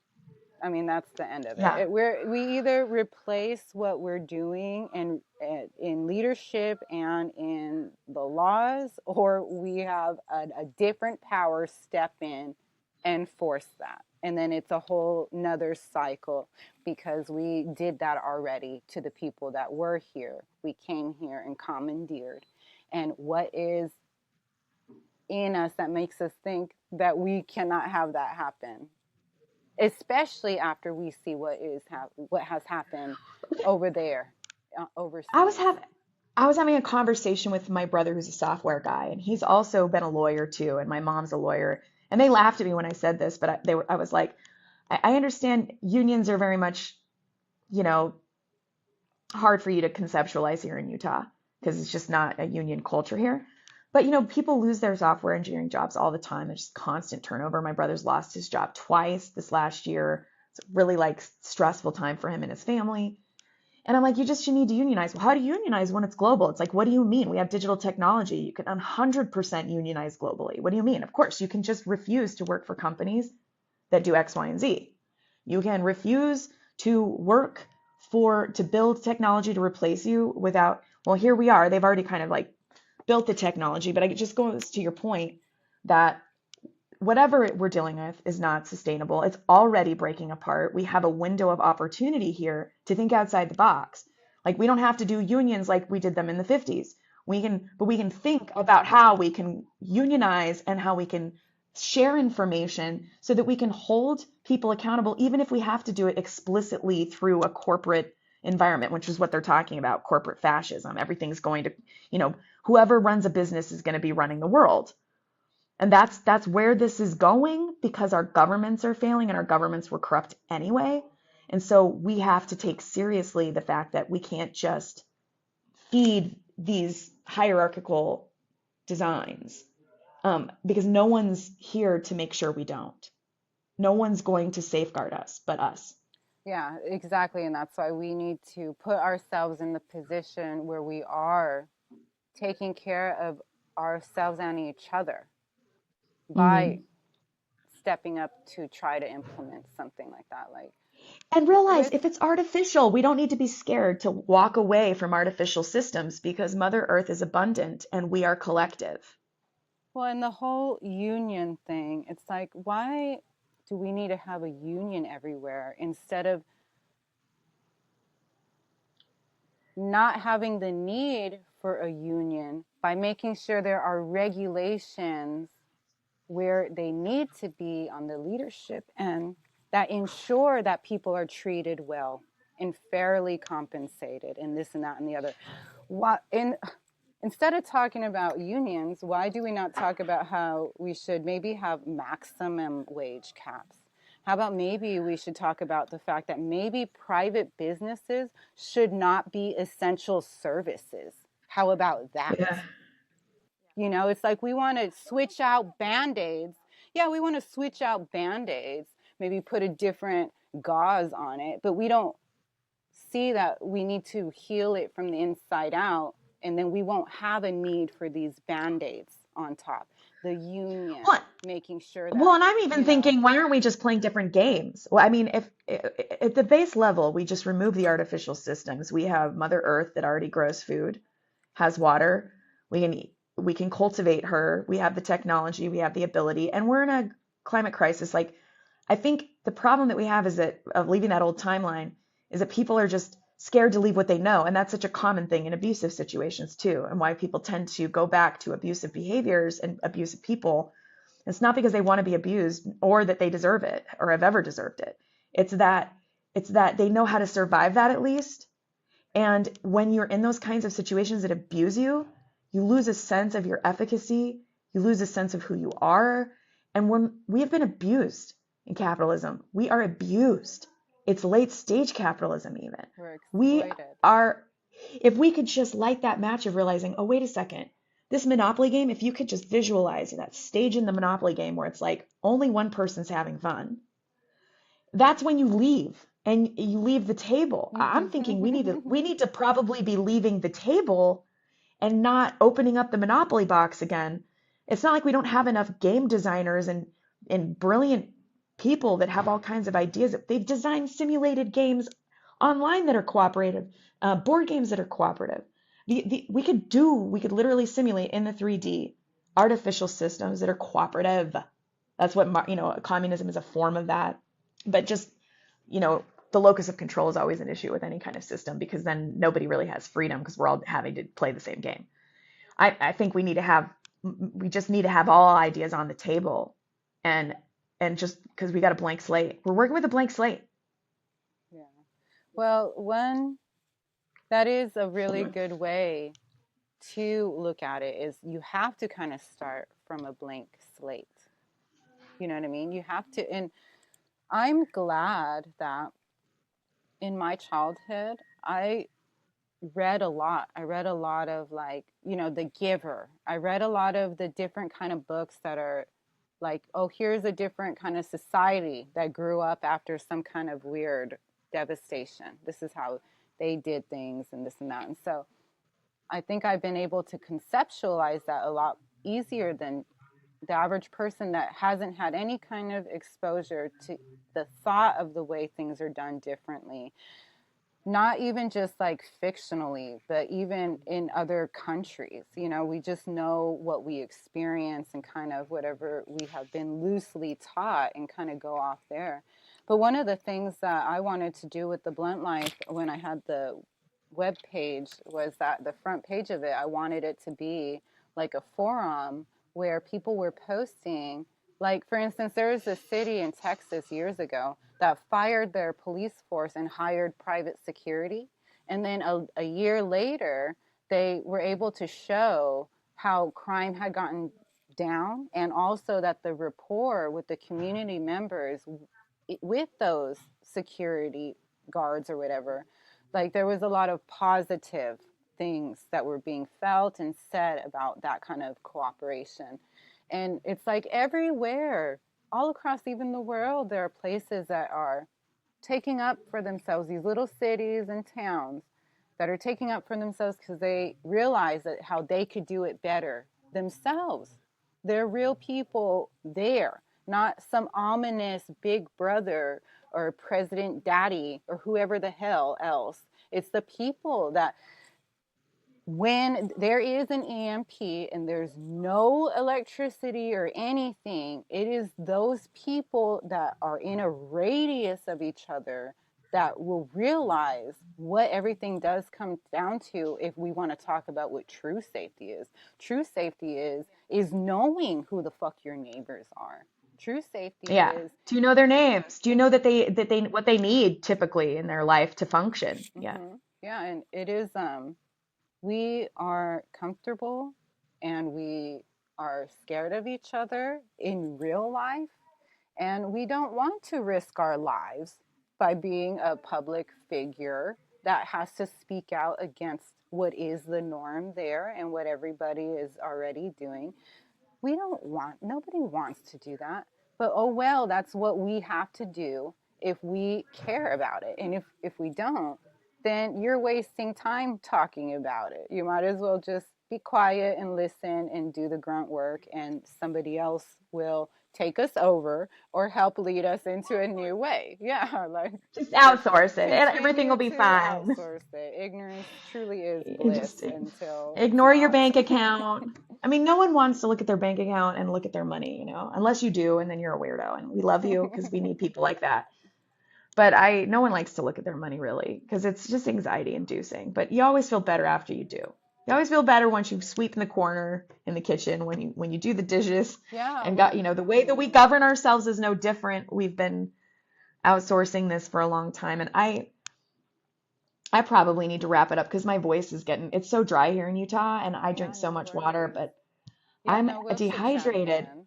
I mean, that's the end of it. Yeah. We either replace what we're doing in leadership and in the laws, or we have a different power step in and force that. And then it's a whole nother cycle because we did that already to the people that were here. We came here and commandeered. And what is in us that makes us think that we cannot have that happen, especially after we see what has happened over there, I was overseas. have I was having a conversation with my brother who's a software guy, and he's also been a lawyer too, and my mom's a lawyer. And they laughed at me when I said this, but I was like, I understand unions are very much, you know, hard for you to conceptualize here in Utah because it's just not a union culture here. But people lose their software engineering jobs all the time. There's just constant turnover. My brother's lost his job twice this last year. It's a really like stressful time for him and his family. And I'm like, you need to unionize. Well, how do you unionize when it's global? It's like, what do you mean? We have digital technology. You can 100% unionize globally. What do you mean? Of course, you can just refuse to work for companies that do X, Y, and Z. You can refuse to work to build technology to replace you without, well, here we are. They've already kind of like built the technology, but it just goes to your point that whatever we're dealing with is not sustainable. It's already breaking apart. We have a window of opportunity here to think outside the box. Like we don't have to do unions like we did them in the 50s. But we can think about how we can unionize and how we can share information so that we can hold people accountable, even if we have to do it explicitly through a corporate environment, which is what they're talking about, corporate fascism. Everything's going to, whoever runs a business is going to be running the world. And that's where this is going because our governments are failing and our governments were corrupt anyway. And so we have to take seriously the fact that we can't just feed these hierarchical designs because no one's here to make sure we don't. No one's going to safeguard us but us. Yeah, exactly. And that's why we need to put ourselves in the position where we are taking care of ourselves and each other by Mm-hmm. stepping up to try to implement something like that. Like And realize with if it's artificial, we don't need to be scared to walk away from artificial systems because Mother Earth is abundant and we are collective. well, and the whole union thing, it's like, why do we need to have a union everywhere instead of not having the need for a union by making sure there are regulations where they need to be on the leadership end that ensure that people are treated well and fairly compensated and this and that and the other. Why, instead of talking about unions, why do we not talk about how we should maybe have maximum wage caps? How about maybe we should talk about the fact that maybe private businesses should not be essential services? How about that? Yeah. It's like we want to switch out band aids. Yeah, we want to switch out band aids, maybe put a different gauze on it, but we don't see that we need to heal it from the inside out, and then we won't have a need for these band aids on top. the union, Well, making sure well, that, and I'm even thinking, why aren't we just playing different games? Well, I mean, if at the base level, we just remove the artificial systems. We have Mother Earth that already grows food, has water. We can cultivate her. We have the technology, we have the ability, and we're in a climate crisis. Like, I think the problem that we have is that of leaving that old timeline is that people are just scared to leave what they know, and that's such a common thing in abusive situations too, and why people tend to go back to abusive behaviors and abusive people. It's not because they want to be abused or that they deserve it or have ever deserved it. It's that they know how to survive that at least. And when you're in those kinds of situations that abuse you, you lose a sense of your efficacy, you lose a sense of who you are. And when we have been abused in capitalism, we are abused. It's late stage capitalism even. we're We exploited. are, if we could just light that match of realizing, oh, wait a second, this Monopoly game, if you could just visualize that stage in the Monopoly game where it's like only one person's having fun, that's when you leave and you leave the table. I'm thinking we need to probably be leaving the table and not opening up the Monopoly box again. It's not like we don't have enough game designers and brilliant people that have all kinds of ideas. They've designed simulated games online that are cooperative, board games that are cooperative. We could literally simulate in the 3D artificial systems that are cooperative. That's what, communism is a form of that. But just, the locus of control is always an issue with any kind of system because then nobody really has freedom because we're all having to play the same game. I think we just need to have all ideas on the table, and just because we got a blank slate, we're working with a blank slate. Yeah. Well, that is a really good way to look at it, is you have to kind of start from a blank slate. You know what I mean? You have to, and I'm glad that in my childhood, I read a lot. I read a lot of, like, The Giver. I read a lot of the different kind of books that are like, oh, here's a different kind of society that grew up after some kind of weird devastation. This is how they did things and this and that. And so I think I've been able to conceptualize that a lot easier than the average person that hasn't had any kind of exposure to the thought of the way things are done differently, not even just like fictionally, but even in other countries. We just know what we experience and kind of whatever we have been loosely taught and kind of go off there. But one of the things that I wanted to do with the Blunt Life when I had the web page was that the front page of it, I wanted it to be like a forum where people were posting. Like, for instance, there was a city in Texas years ago that fired their police force and hired private security. And then a year later, they were able to show how crime had gotten down, and also that the rapport with the community members with those security guards or whatever, like, there was a lot of positive things that were being felt and said about that kind of cooperation. And it's like everywhere, all across even the world, there are places that are taking up for themselves, these little cities and towns that are taking up for themselves because they realize that how they could do it better themselves. They're real people there, not some ominous big brother or president daddy or whoever the hell else. It's the people that, when there is an EMP and there's no electricity or anything, it is those people that are in a radius of each other that will realize what everything does come down to. If we want to talk about what true safety is, true safety is knowing who the fuck your neighbors are. True safety Yeah. is, Do you know their names? Do you know that they what they need typically in their life to function? Yeah. yeah, and it is, we are comfortable and we are scared of each other in real life, and we don't want to risk our lives by being a public figure that has to speak out against what is the norm there and what everybody is already doing. Nobody wants to do that, but oh well, that's what we have to do if we care about it. And if we don't, then you're wasting time talking about it. You might as well just be quiet and listen and do the grunt work, and somebody else will take us over or help lead us into a new way. Yeah, like Just just outsource it and everything will continue be to fine. outsource it. Ignorance truly is You bliss just until it's ignore your not. bank account. I mean, no one wants to look at their bank account and look at their money, unless you do, and then you're a weirdo. And we love you because we need people like that. But no one likes to look at their money really because it's just anxiety inducing. But you always feel better after you do. You always feel better once you sweep in the corner in the kitchen, when you do the dishes, Yeah, and got, the way that we govern ourselves is no different. We've been outsourcing this for a long time, and I probably need to wrap it up because my voice it's so dry here in Utah, and I drink yeah, so no much water, worries. but Yeah, I'm no, we'll chit chat dehydrated. again.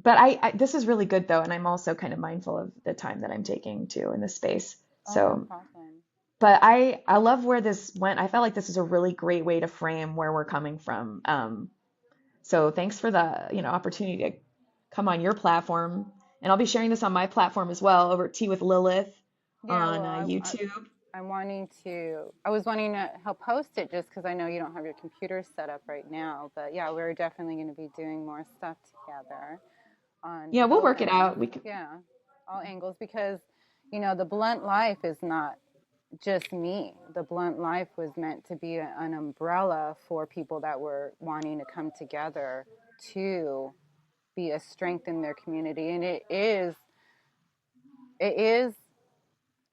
But this is really good though, and I'm also kind of mindful of the time that I'm taking too in this space. Oh, no So, problem. but I love where this went. I felt like this is a really great way to frame where we're coming from. So thanks for the, opportunity to come on your platform, and I'll be sharing this on my platform as well over at Tea with Lilith Yeah, on well, YouTube. I was wanting to help host it just because I know you don't have your computer set up right now. But yeah, we're definitely going to be doing more stuff together on Yeah, we'll both work it ends. out. We could, Yeah, all angles because, the Blunt Life is not just me. The Blunt Life was meant to be an umbrella for people that were wanting to come together to be a strength in their community. And it is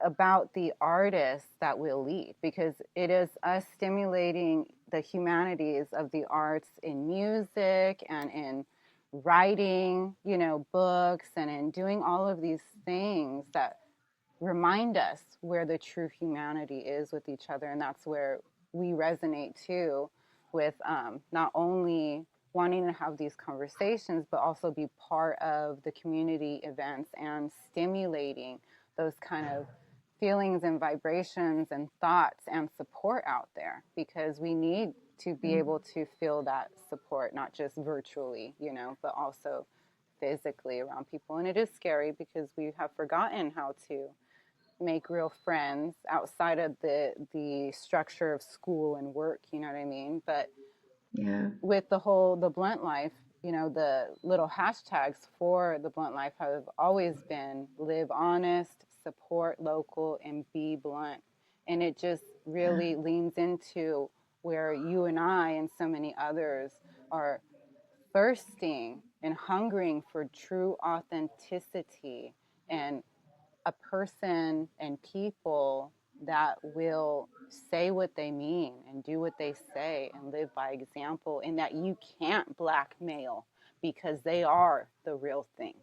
about the artists that will lead, because it is us stimulating the humanities of the arts in music and in writing, books, and in doing all of these things that remind us where the true humanity is with each other. And that's where we resonate too, with not only wanting to have these conversations, but also be part of the community events and stimulating those kind of feelings and vibrations and thoughts and support out there, because we need to be able to feel that support, not just virtually, but also physically around people. And it is scary because we have forgotten how to make real friends outside of the structure of school and work, you know what I mean? But yeah, with the Blunt Life, the little hashtags for the Blunt Life have always been live honest, support local, and be blunt. And it just yeah, really leans into where you and I and so many others are thirsting and hungering for true authenticity, and a person and people that will say what they mean and do what they say and live by example, and that you can't blackmail because they are the real thing.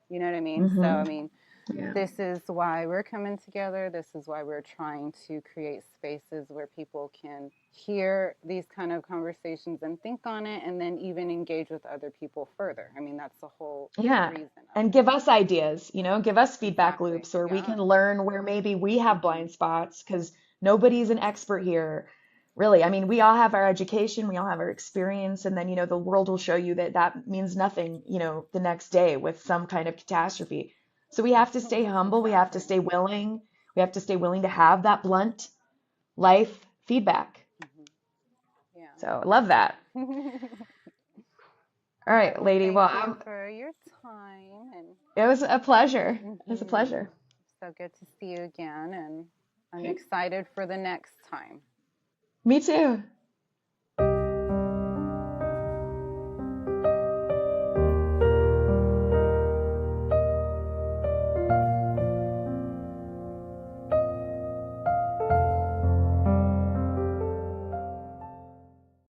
You know what I mean? So, hmm I mean, yeah. this is why we're coming together. This is why we're trying to create spaces where people can hear these kind of conversations and think on it, and then even engage with other people further. I mean, that's the whole Yeah. reason of And it. give us ideas, give us feedback Exactly. loops where we Yeah. can learn where maybe we have Hmm. blind spots because nobody's an expert here. Really. I mean, we all have our education, we all have our experience, and then, the world will show you that that means nothing, the next day with some kind of catastrophe. So we have to stay humble, we have to Exactly. stay willing, we have to stay willing to have that blunt life feedback. Hmm. Yeah. So I love that. All right, Well, lady. thank Well, you for your time, and it was a pleasure. It was a hmm pleasure. so good to see you again, and I'm excited for the next time. Me too.